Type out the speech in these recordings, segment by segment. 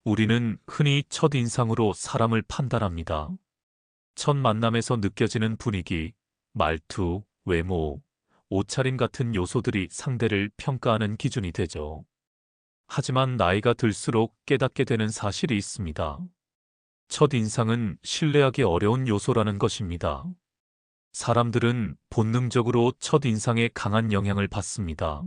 우리는 흔히 첫인상으로 사람을 판단합니다. 첫 만남에서 느껴지는 분위기, 말투, 외모, 옷차림 같은 요소들이 상대를 평가하는 기준이 되죠. 하지만 나이가 들수록 깨닫게 되는 사실이 있습니다. 첫인상은 신뢰하기 어려운 요소라는 것입니다. 사람들은 본능적으로 첫인상에 강한 영향을 받습니다.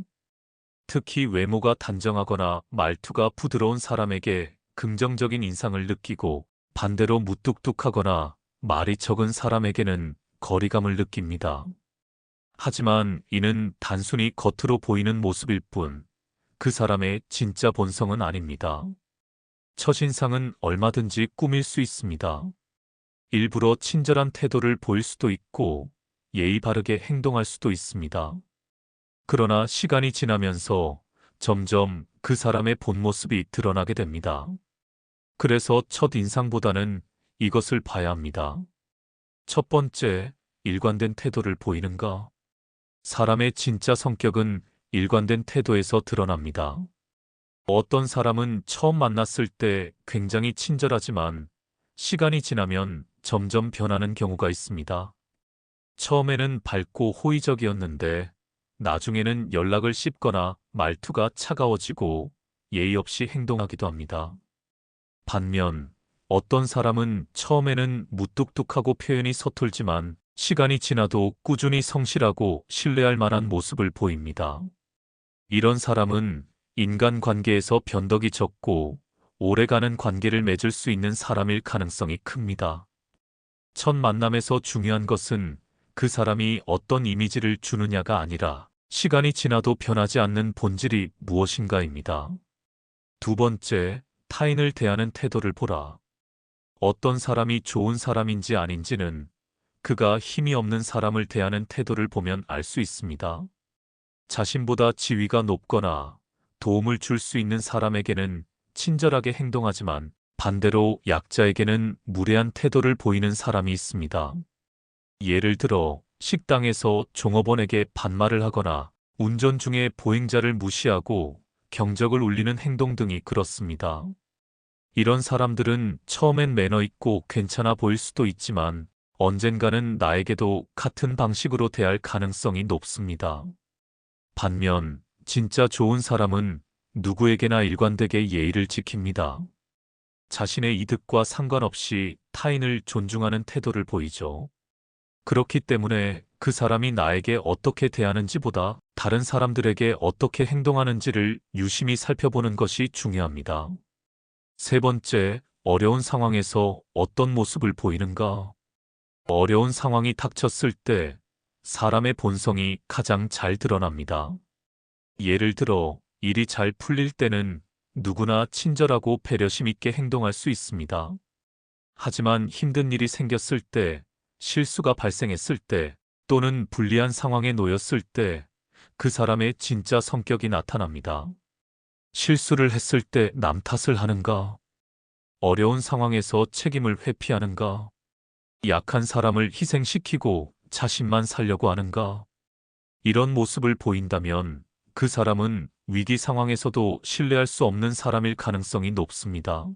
특히 외모가 단정하거나 말투가 부드러운 사람에게 긍정적인 인상을 느끼고, 반대로 무뚝뚝하거나 말이 적은 사람에게는 거리감을 느낍니다. 하지만 이는 단순히 겉으로 보이는 모습일 뿐, 그 사람의 진짜 본성은 아닙니다. 첫인상은 얼마든지 꾸밀 수 있습니다. 일부러 친절한 태도를 보일 수도 있고, 예의 바르게 행동할 수도 있습니다. 그러나 시간이 지나면서 점점 그 사람의 본 모습이 드러나게 됩니다. 그래서 첫인상보다는 이것을 봐야 합니다. 첫 번째, 일관된 태도를 보이는가? 사람의 진짜 성격은 일관된 태도에서 드러납니다. 어떤 사람은 처음 만났을 때 굉장히 친절하지만 시간이 지나면 점점 변하는 경우가 있습니다. 처음에는 밝고 호의적이었는데 나중에는 연락을 씹거나 말투가 차가워지고 예의 없이 행동하기도 합니다. 반면 어떤 사람은 처음에는 무뚝뚝하고 표현이 서툴지만 시간이 지나도 꾸준히 성실하고 신뢰할 만한 모습을 보입니다. 이런 사람은 인간관계에서 변덕이 적고 오래가는 관계를 맺을 수 있는 사람일 가능성이 큽니다. 첫 만남에서 중요한 것은 그 사람이 어떤 이미지를 주느냐가 아니라 시간이 지나도 변하지 않는 본질이 무엇인가입니다. 두 번째, 타인을 대하는 태도를 보라. 어떤 사람이 좋은 사람인지 아닌지는 그가 힘이 없는 사람을 대하는 태도를 보면 알 수 있습니다. 자신보다 지위가 높거나 도움을 줄 수 있는 사람에게는 친절하게 행동하지만 반대로 약자에게는 무례한 태도를 보이는 사람이 있습니다. 예를 들어 식당에서 종업원에게 반말을 하거나 운전 중에 보행자를 무시하고 경적을 울리는 행동 등이 그렇습니다. 이런 사람들은 처음엔 매너 있고 괜찮아 보일 수도 있지만 언젠가는 나에게도 같은 방식으로 대할 가능성이 높습니다. 반면 진짜 좋은 사람은 누구에게나 일관되게 예의를 지킵니다. 자신의 이득과 상관없이 타인을 존중하는 태도를 보이죠. 그렇기 때문에 그 사람이 나에게 어떻게 대하는지보다 다른 사람들에게 어떻게 행동하는지를 유심히 살펴보는 것이 중요합니다. 세 번째, 어려운 상황에서 어떤 모습을 보이는가? 어려운 상황이 닥쳤을 때 사람의 본성이 가장 잘 드러납니다. 예를 들어 일이 잘 풀릴 때는 누구나 친절하고 배려심 있게 행동할 수 있습니다. 하지만 힘든 일이 생겼을 때, 실수가 발생했을 때, 또는 불리한 상황에 놓였을 때 그 사람의 진짜 성격이 나타납니다. 실수를 했을 때 남 탓을 하는가? 어려운 상황에서 책임을 회피하는가? 약한 사람을 희생시키고 자신만 살려고 하는가? 이런 모습을 보인다면 그 사람은 위기 상황에서도 신뢰할 수 없는 사람일 가능성이 높습니다.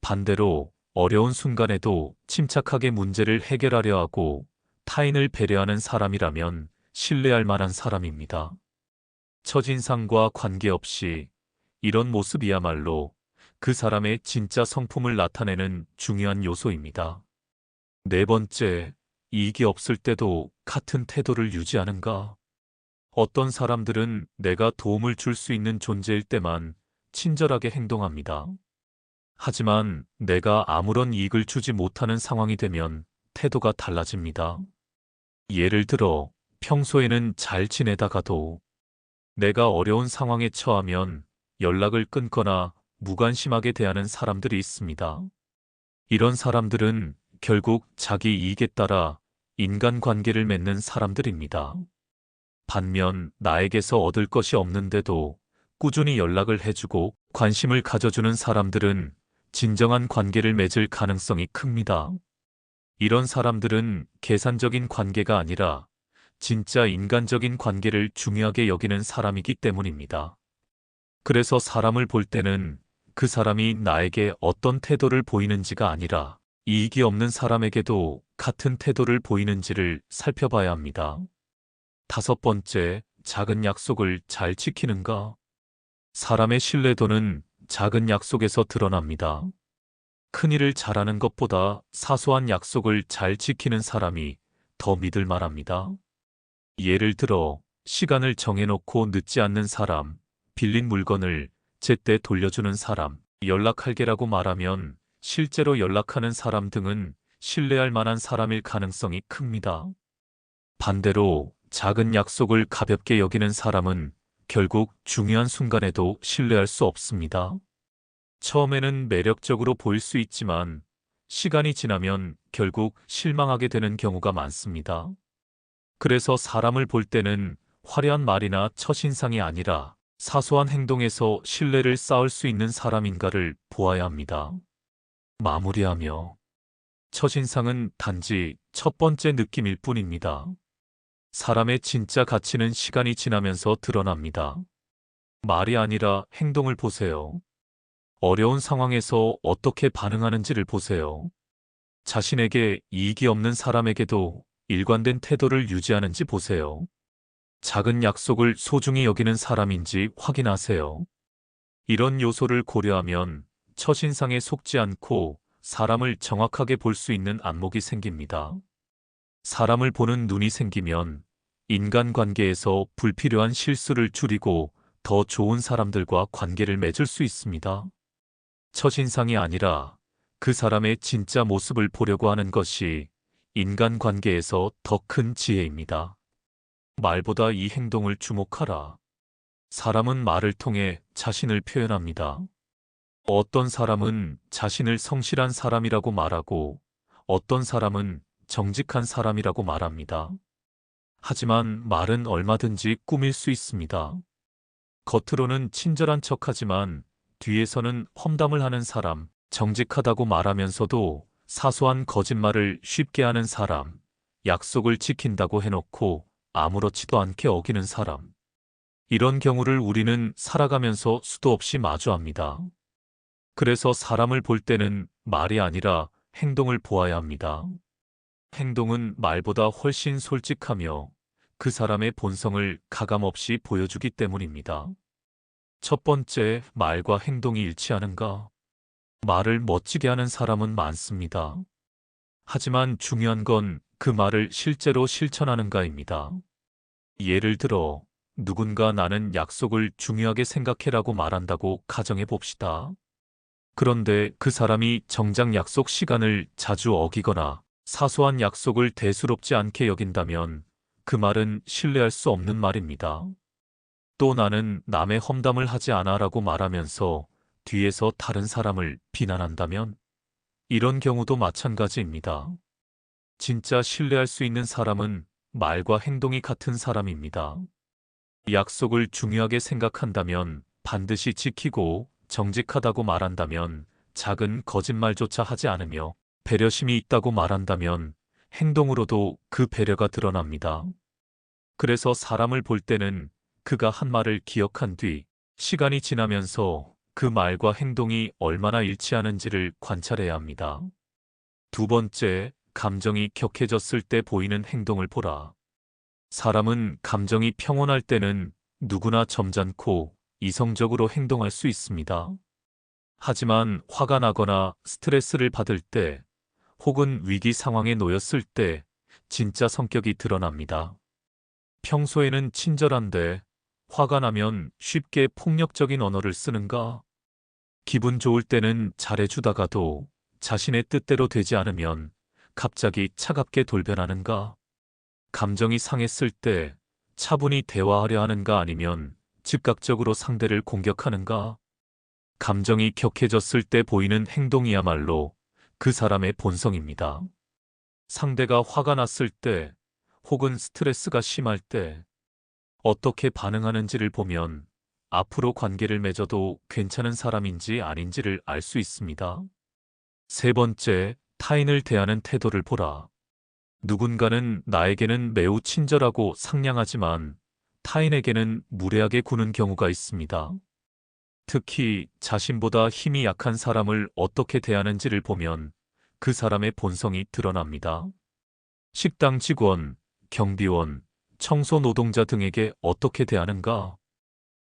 반대로 어려운 순간에도 침착하게 문제를 해결하려 하고 타인을 배려하는 사람이라면 신뢰할 만한 사람입니다. 첫인상과 관계없이 이런 모습이야말로 그 사람의 진짜 성품을 나타내는 중요한 요소입니다. 네 번째, 이익이 없을 때도 같은 태도를 유지하는가? 어떤 사람들은 내가 도움을 줄 수 있는 존재일 때만 친절하게 행동합니다. 하지만 내가 아무런 이익을 주지 못하는 상황이 되면 태도가 달라집니다. 예를 들어 평소에는 잘 지내다가도 내가 어려운 상황에 처하면 연락을 끊거나 무관심하게 대하는 사람들이 있습니다. 이런 사람들은 결국 자기 이익에 따라 인간관계를 맺는 사람들입니다. 반면 나에게서 얻을 것이 없는데도 꾸준히 연락을 해주고 관심을 가져주는 사람들은 진정한 관계를 맺을 가능성이 큽니다. 이런 사람들은 계산적인 관계가 아니라 진짜 인간적인 관계를 중요하게 여기는 사람이기 때문입니다. 그래서 사람을 볼 때는 그 사람이 나에게 어떤 태도를 보이는지가 아니라 이익이 없는 사람에게도 같은 태도를 보이는지를 살펴봐야 합니다. 다섯 번째, 작은 약속을 잘 지키는가? 사람의 신뢰도는 작은 약속에서 드러납니다. 큰일을 잘하는 것보다 사소한 약속을 잘 지키는 사람이 더 믿을 만합니다. 예를 들어, 시간을 정해놓고 늦지 않는 사람, 빌린 물건을 제때 돌려주는 사람, 연락할게라고 말하면 실제로 연락하는 사람 등은 신뢰할 만한 사람일 가능성이 큽니다. 반대로 작은 약속을 가볍게 여기는 사람은 결국 중요한 순간에도 신뢰할 수 없습니다. 처음에는 매력적으로 보일 수 있지만 시간이 지나면 결국 실망하게 되는 경우가 많습니다. 그래서 사람을 볼 때는 화려한 말이나 첫인상이 아니라 사소한 행동에서 신뢰를 쌓을 수 있는 사람인가를 보아야 합니다. 마무리하며 첫인상은 단지 첫 번째 느낌일 뿐입니다. 사람의 진짜 가치는 시간이 지나면서 드러납니다. 말이 아니라 행동을 보세요. 어려운 상황에서 어떻게 반응하는지를 보세요. 자신에게 이익이 없는 사람에게도 일관된 태도를 유지하는지 보세요. 작은 약속을 소중히 여기는 사람인지 확인하세요. 이런 요소를 고려하면 첫인상에 속지 않고 사람을 정확하게 볼 수 있는 안목이 생깁니다. 사람을 보는 눈이 생기면 인간관계에서 불필요한 실수를 줄이고 더 좋은 사람들과 관계를 맺을 수 있습니다. 첫인상이 아니라 그 사람의 진짜 모습을 보려고 하는 것이 인간관계에서 더 큰 지혜입니다. 말보다 이 행동을 주목하라. 사람은 말을 통해 자신을 표현합니다. 어떤 사람은 자신을 성실한 사람이라고 말하고 어떤 사람은 정직한 사람이라고 말합니다. 하지만 말은 얼마든지 꾸밀 수 있습니다. 겉으로는 친절한 척하지만 뒤에서는 험담을 하는 사람, 정직하다고 말하면서도 사소한 거짓말을 쉽게 하는 사람, 약속을 지킨다고 해놓고 아무렇지도 않게 어기는 사람. 이런 경우를 우리는 살아가면서 수도 없이 마주합니다. 그래서 사람을 볼 때는 말이 아니라 행동을 보아야 합니다. 행동은 말보다 훨씬 솔직하며 그 사람의 본성을 가감없이 보여주기 때문입니다. 첫 번째, 말과 행동이 일치하는가? 말을 멋지게 하는 사람은 많습니다. 하지만 중요한 건 그 말을 실제로 실천하는가입니다. 예를 들어, 누군가 나는 약속을 중요하게 생각해라고 말한다고 가정해 봅시다. 그런데 그 사람이 정작 약속 시간을 자주 어기거나 사소한 약속을 대수롭지 않게 여긴다면 그 말은 신뢰할 수 없는 말입니다. 또 나는 남의 험담을 하지 않아라고 말하면서 뒤에서 다른 사람을 비난한다면 이런 경우도 마찬가지입니다. 진짜 신뢰할 수 있는 사람은 말과 행동이 같은 사람입니다. 약속을 중요하게 생각한다면 반드시 지키고 정직하다고 말한다면 작은 거짓말조차 하지 않으며 배려심이 있다고 말한다면 행동으로도 그 배려가 드러납니다. 그래서 사람을 볼 때는 그가 한 말을 기억한 뒤 시간이 지나면서 그 말과 행동이 얼마나 일치하는지를 관찰해야 합니다. 두 번째, 감정이 격해졌을 때 보이는 행동을 보라. 사람은 감정이 평온할 때는 누구나 점잖고 이성적으로 행동할 수 있습니다. 하지만 화가 나거나 스트레스를 받을 때 혹은 위기 상황에 놓였을 때 진짜 성격이 드러납니다. 평소에는 친절한데 화가 나면 쉽게 폭력적인 언어를 쓰는가? 기분 좋을 때는 잘해주다가도 자신의 뜻대로 되지 않으면 갑자기 차갑게 돌변하는가? 감정이 상했을 때 차분히 대화하려 하는가 아니면 즉각적으로 상대를 공격하는가? 감정이 격해졌을 때 보이는 행동이야말로 그 사람의 본성입니다. 상대가 화가 났을 때 혹은 스트레스가 심할 때 어떻게 반응하는지를 보면 앞으로 관계를 맺어도 괜찮은 사람인지 아닌지를 알 수 있습니다. 세 번째, 타인을 대하는 태도를 보라. 누군가는 나에게는 매우 친절하고 상냥하지만 타인에게는 무례하게 구는 경우가 있습니다. 특히 자신보다 힘이 약한 사람을 어떻게 대하는지를 보면 그 사람의 본성이 드러납니다. 식당 직원, 경비원, 청소 노동자 등에게 어떻게 대하는가?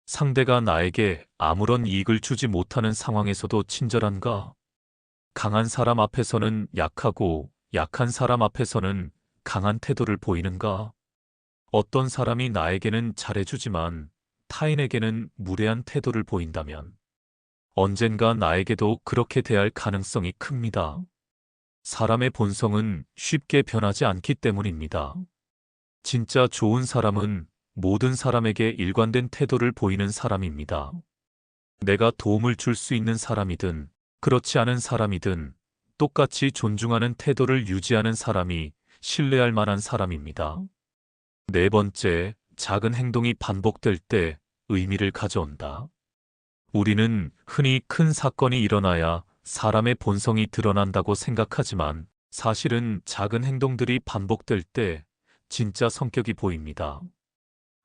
상대가 나에게 아무런 이익을 주지 못하는 상황에서도 친절한가? 강한 사람 앞에서는 약하고 약한 사람 앞에서는 강한 태도를 보이는가? 어떤 사람이 나에게는 잘해주지만 타인에게는 무례한 태도를 보인다면 언젠가 나에게도 그렇게 대할 가능성이 큽니다. 사람의 본성은 쉽게 변하지 않기 때문입니다. 진짜 좋은 사람은 모든 사람에게 일관된 태도를 보이는 사람입니다. 내가 도움을 줄 수 있는 사람이든 그렇지 않은 사람이든 똑같이 존중하는 태도를 유지하는 사람이 신뢰할 만한 사람입니다. 네 번째, 작은 행동이 반복될 때 의미를 가져온다. 우리는 흔히 큰 사건이 일어나야 사람의 본성이 드러난다고 생각하지만 사실은 작은 행동들이 반복될 때 진짜 성격이 보입니다.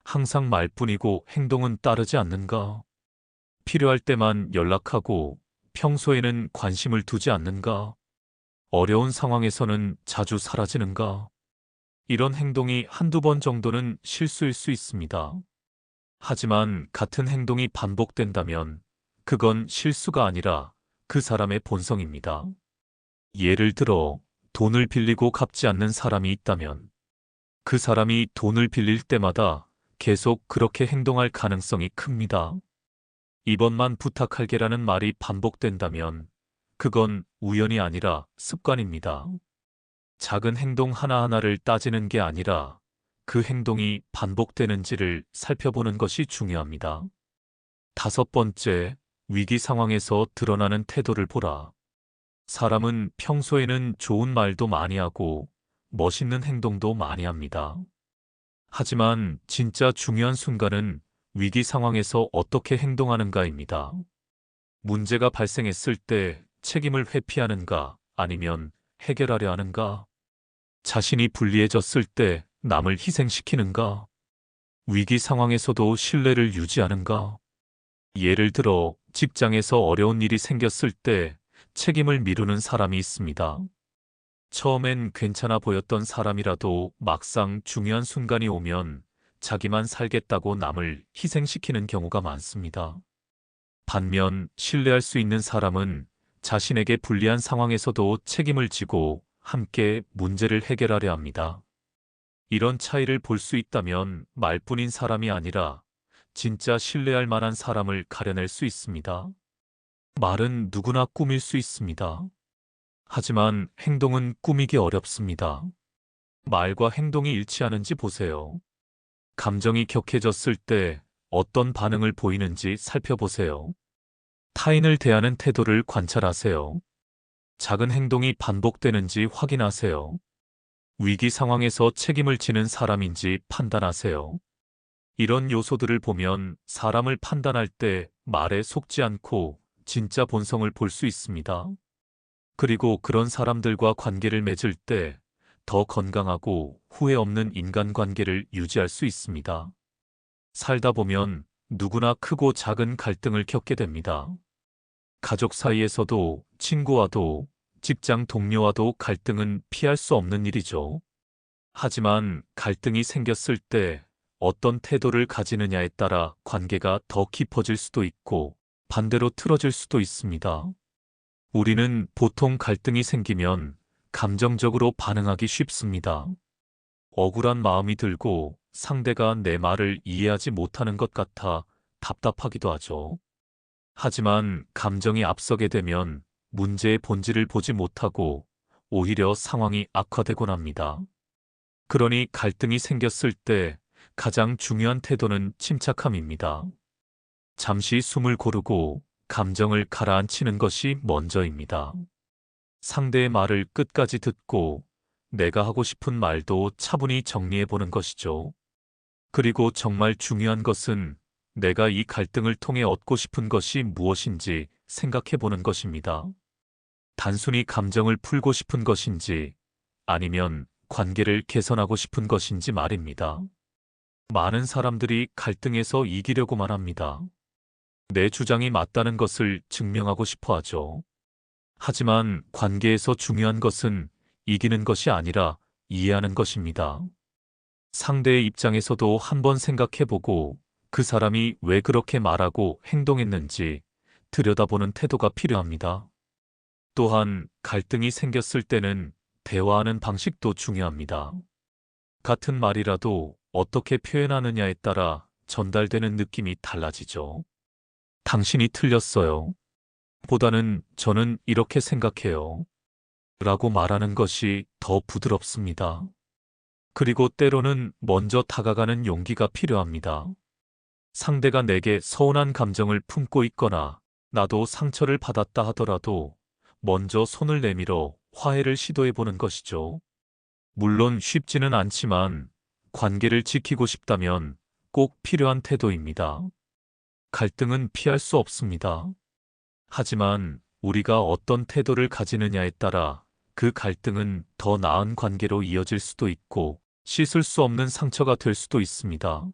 항상 말뿐이고 행동은 따르지 않는가? 필요할 때만 연락하고 평소에는 관심을 두지 않는가? 어려운 상황에서는 자주 사라지는가? 이런 행동이 한두 번 정도는 실수일 수 있습니다. 하지만 같은 행동이 반복된다면 그건 실수가 아니라 그 사람의 본성입니다. 예를 들어 돈을 빌리고 갚지 않는 사람이 있다면 그 사람이 돈을 빌릴 때마다 계속 그렇게 행동할 가능성이 큽니다. 이번만 부탁할게라는 말이 반복된다면 그건 우연이 아니라 습관입니다. 작은 행동 하나하나를 따지는 게 아니라 그 행동이 반복되는지를 살펴보는 것이 중요합니다. 다섯 번째, 위기 상황에서 드러나는 태도를 보라. 사람은 평소에는 좋은 말도 많이 하고 멋있는 행동도 많이 합니다. 하지만 진짜 중요한 순간은 위기 상황에서 어떻게 행동하는가입니다. 문제가 발생했을 때 책임을 회피하는가 아니면 해결하려 하는가? 자신이 불리해졌을 때 남을 희생시키는가? 위기 상황에서도 신뢰를 유지하는가? 예를 들어 직장에서 어려운 일이 생겼을 때 책임을 미루는 사람이 있습니다. 처음엔 괜찮아 보였던 사람이라도 막상 중요한 순간이 오면 자기만 살겠다고 남을 희생시키는 경우가 많습니다. 반면 신뢰할 수 있는 사람은 자신에게 불리한 상황에서도 책임을 지고 함께 문제를 해결하려 합니다. 이런 차이를 볼 수 있다면 말뿐인 사람이 아니라 진짜 신뢰할 만한 사람을 가려낼 수 있습니다. 말은 누구나 꾸밀 수 있습니다. 하지만 행동은 꾸미기 어렵습니다. 말과 행동이 일치하는지 보세요. 감정이 격해졌을 때 어떤 반응을 보이는지 살펴보세요. 타인을 대하는 태도를 관찰하세요. 작은 행동이 반복되는지 확인하세요. 위기 상황에서 책임을 지는 사람인지 판단하세요. 이런 요소들을 보면 사람을 판단할 때 말에 속지 않고 진짜 본성을 볼 수 있습니다. 그리고 그런 사람들과 관계를 맺을 때 더 건강하고 후회 없는 인간관계를 유지할 수 있습니다. 살다 보면 누구나 크고 작은 갈등을 겪게 됩니다. 가족 사이에서도 친구와도 직장 동료와도 갈등은 피할 수 없는 일이죠. 하지만 갈등이 생겼을 때 어떤 태도를 가지느냐에 따라 관계가 더 깊어질 수도 있고 반대로 틀어질 수도 있습니다. 우리는 보통 갈등이 생기면 감정적으로 반응하기 쉽습니다. 억울한 마음이 들고 상대가 내 말을 이해하지 못하는 것 같아 답답하기도 하죠. 하지만 감정이 앞서게 되면 문제의 본질을 보지 못하고 오히려 상황이 악화되곤 합니다. 그러니 갈등이 생겼을 때 가장 중요한 태도는 침착함입니다. 잠시 숨을 고르고 감정을 가라앉히는 것이 먼저입니다. 상대의 말을 끝까지 듣고 내가 하고 싶은 말도 차분히 정리해 보는 것이죠. 그리고 정말 중요한 것은 내가 이 갈등을 통해 얻고 싶은 것이 무엇인지 생각해 보는 것입니다. 단순히 감정을 풀고 싶은 것인지 아니면 관계를 개선하고 싶은 것인지 말입니다. 많은 사람들이 갈등에서 이기려고만 합니다. 내 주장이 맞다는 것을 증명하고 싶어 하죠. 하지만 관계에서 중요한 것은 이기는 것이 아니라 이해하는 것입니다. 상대의 입장에서도 한번 생각해보고 그 사람이 왜 그렇게 말하고 행동했는지 들여다보는 태도가 필요합니다. 또한 갈등이 생겼을 때는 대화하는 방식도 중요합니다. 같은 말이라도 어떻게 표현하느냐에 따라 전달되는 느낌이 달라지죠. 당신이 틀렸어요. 보다는 저는 이렇게 생각해요. 라고 말하는 것이 더 부드럽습니다. 그리고 때로는 먼저 다가가는 용기가 필요합니다. 상대가 내게 서운한 감정을 품고 있거나 나도 상처를 받았다 하더라도 먼저 손을 내밀어 화해를 시도해 보는 것이죠. 물론 쉽지는 않지만 관계를 지키고 싶다면 꼭 필요한 태도입니다. 갈등은 피할 수 없습니다. 하지만 우리가 어떤 태도를 가지느냐에 따라 그 갈등은 더 나은 관계로 이어질 수도 있고 씻을 수 없는 상처가 될 수도 있습니다.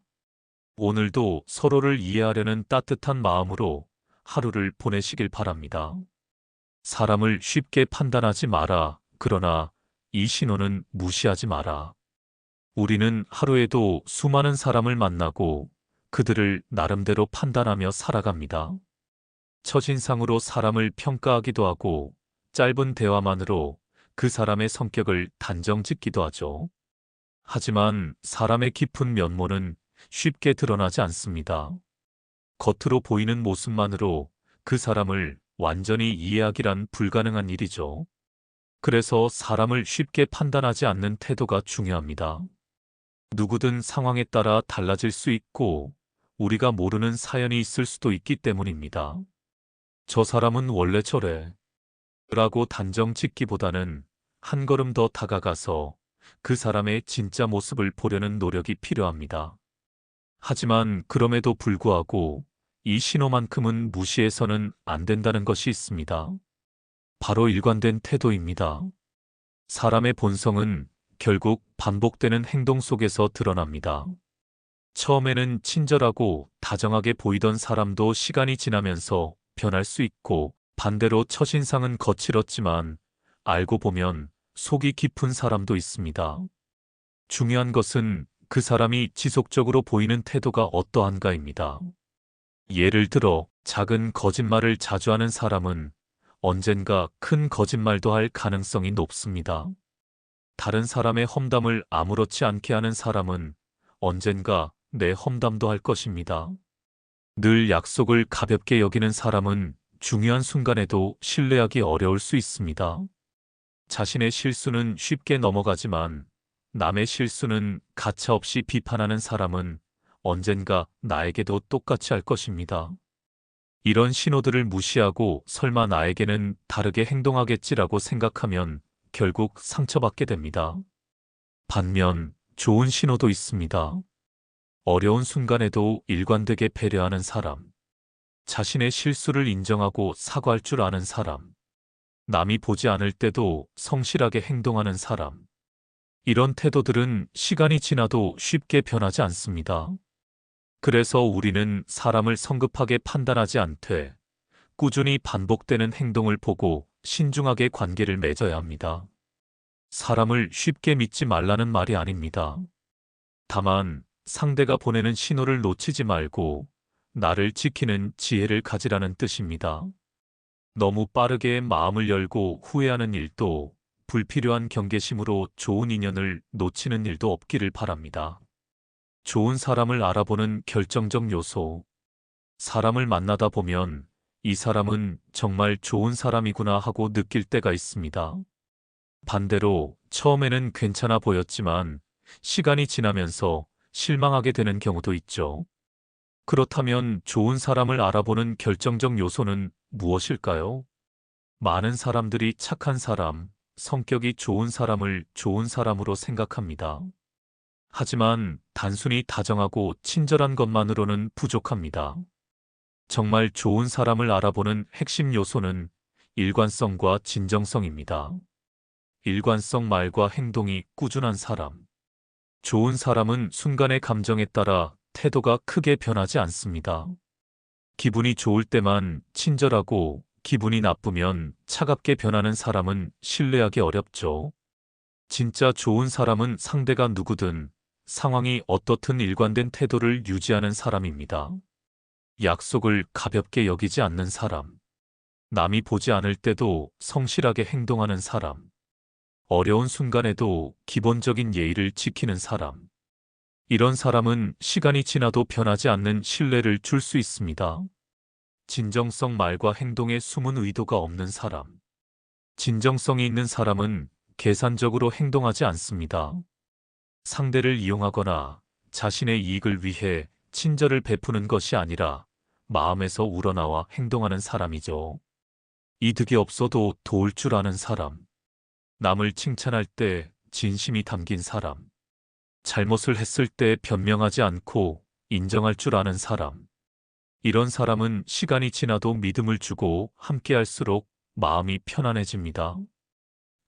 오늘도 서로를 이해하려는 따뜻한 마음으로 하루를 보내시길 바랍니다. 사람을 쉽게 판단하지 마라. 그러나 이 신호는 무시하지 마라. 우리는 하루에도 수많은 사람을 만나고 그들을 나름대로 판단하며 살아갑니다. 첫인상으로 사람을 평가하기도 하고 짧은 대화만으로 그 사람의 성격을 단정 짓기도 하죠. 하지만 사람의 깊은 면모는 쉽게 드러나지 않습니다. 겉으로 보이는 모습만으로 그 사람을 완전히 이해하기란 불가능한 일이죠. 그래서 사람을 쉽게 판단하지 않는 태도가 중요합니다. 누구든 상황에 따라 달라질 수 있고 우리가 모르는 사연이 있을 수도 있기 때문입니다. 저 사람은 원래 저래 라고 단정 짓기보다는 한 걸음 더 다가가서 그 사람의 진짜 모습을 보려는 노력이 필요합니다. 하지만 그럼에도 불구하고 이 신호만큼은 무시해서는 안 된다는 것이 있습니다. 바로 일관된 태도입니다. 사람의 본성은 결국 반복되는 행동 속에서 드러납니다. 처음에는 친절하고 다정하게 보이던 사람도 시간이 지나면서 변할 수 있고 반대로 첫인상은 거칠었지만 알고 보면 속이 깊은 사람도 있습니다. 중요한 것은 그 사람이 지속적으로 보이는 태도가 어떠한가입니다. 예를 들어 작은 거짓말을 자주 하는 사람은 언젠가 큰 거짓말도 할 가능성이 높습니다. 다른 사람의 험담을 아무렇지 않게 하는 사람은 언젠가 내 험담도 할 것입니다. 늘 약속을 가볍게 여기는 사람은 중요한 순간에도 신뢰하기 어려울 수 있습니다. 자신의 실수는 쉽게 넘어가지만 남의 실수는 가차없이 비판하는 사람은 언젠가 나에게도 똑같이 할 것입니다. 이런 신호들을 무시하고 설마 나에게는 다르게 행동하겠지라고 생각하면 결국 상처받게 됩니다. 반면 좋은 신호도 있습니다. 어려운 순간에도 일관되게 배려하는 사람, 자신의 실수를 인정하고 사과할 줄 아는 사람, 남이 보지 않을 때도 성실하게 행동하는 사람. 이런 태도들은 시간이 지나도 쉽게 변하지 않습니다. 그래서 우리는 사람을 성급하게 판단하지 않되 꾸준히 반복되는 행동을 보고 신중하게 관계를 맺어야 합니다. 사람을 쉽게 믿지 말라는 말이 아닙니다. 다만 상대가 보내는 신호를 놓치지 말고 나를 지키는 지혜를 가지라는 뜻입니다. 너무 빠르게 마음을 열고 후회하는 일도 불필요한 경계심으로 좋은 인연을 놓치는 일도 없기를 바랍니다. 좋은 사람을 알아보는 결정적 요소. 사람을 만나다 보면 이 사람은 정말 좋은 사람이구나 하고 느낄 때가 있습니다. 반대로 처음에는 괜찮아 보였지만 시간이 지나면서 실망하게 되는 경우도 있죠. 그렇다면 좋은 사람을 알아보는 결정적 요소는 무엇일까요? 많은 사람들이 착한 사람, 성격이 좋은 사람을 좋은 사람으로 생각합니다. 하지만 단순히 다정하고 친절한 것만으로는 부족합니다. 정말 좋은 사람을 알아보는 핵심 요소는 일관성과 진정성입니다. 일관성 말과 행동이 꾸준한 사람. 좋은 사람은 순간의 감정에 따라 태도가 크게 변하지 않습니다. 기분이 좋을 때만 친절하고 기분이 나쁘면 차갑게 변하는 사람은 신뢰하기 어렵죠. 진짜 좋은 사람은 상대가 누구든 상황이 어떻든 일관된 태도를 유지하는 사람입니다. 약속을 가볍게 여기지 않는 사람. 남이 보지 않을 때도 성실하게 행동하는 사람. 어려운 순간에도 기본적인 예의를 지키는 사람. 이런 사람은 시간이 지나도 변하지 않는 신뢰를 줄 수 있습니다. 진정성 말과 행동에 숨은 의도가 없는 사람. 진정성이 있는 사람은 계산적으로 행동하지 않습니다. 상대를 이용하거나 자신의 이익을 위해 친절을 베푸는 것이 아니라 마음에서 우러나와 행동하는 사람이죠. 이득이 없어도 도울 줄 아는 사람. 남을 칭찬할 때 진심이 담긴 사람. 잘못을 했을 때 변명하지 않고 인정할 줄 아는 사람. 이런 사람은 시간이 지나도 믿음을 주고 함께할수록 마음이 편안해집니다.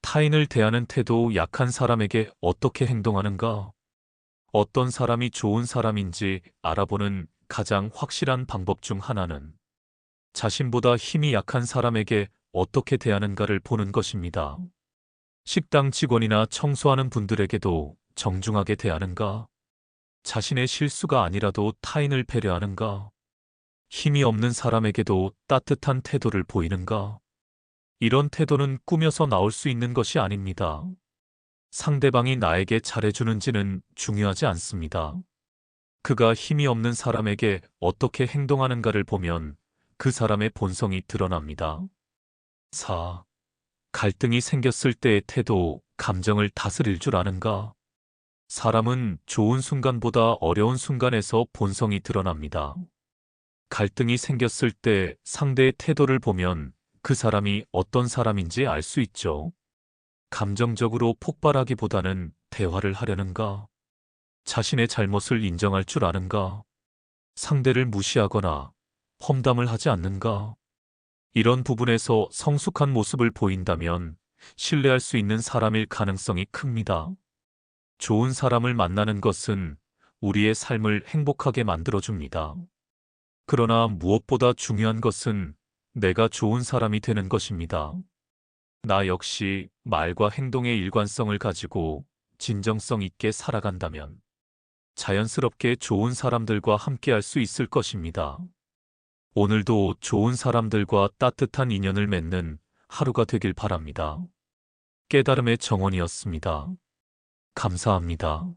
타인을 대하는 태도 약한 사람에게 어떻게 행동하는가? 어떤 사람이 좋은 사람인지 알아보는 가장 확실한 방법 중 하나는 자신보다 힘이 약한 사람에게 어떻게 대하는가를 보는 것입니다. 식당 직원이나 청소하는 분들에게도 정중하게 대하는가? 자신의 실수가 아니라도 타인을 배려하는가? 힘이 없는 사람에게도 따뜻한 태도를 보이는가? 이런 태도는 꾸며서 나올 수 있는 것이 아닙니다. 상대방이 나에게 잘해주는지는 중요하지 않습니다. 그가 힘이 없는 사람에게 어떻게 행동하는가를 보면 그 사람의 본성이 드러납니다. 4. 갈등이 생겼을 때의 태도, 감정을 다스릴 줄 아는가? 사람은 좋은 순간보다 어려운 순간에서 본성이 드러납니다. 갈등이 생겼을 때 상대의 태도를 보면 그 사람이 어떤 사람인지 알 수 있죠. 감정적으로 폭발하기보다는 대화를 하려는가? 자신의 잘못을 인정할 줄 아는가? 상대를 무시하거나 험담을 하지 않는가? 이런 부분에서 성숙한 모습을 보인다면 신뢰할 수 있는 사람일 가능성이 큽니다. 좋은 사람을 만나는 것은 우리의 삶을 행복하게 만들어줍니다. 그러나 무엇보다 중요한 것은 내가 좋은 사람이 되는 것입니다. 나 역시 말과 행동의 일관성을 가지고 진정성 있게 살아간다면 자연스럽게 좋은 사람들과 함께할 수 있을 것입니다. 오늘도 좋은 사람들과 따뜻한 인연을 맺는 하루가 되길 바랍니다. 깨달음의 정원이었습니다. 감사합니다.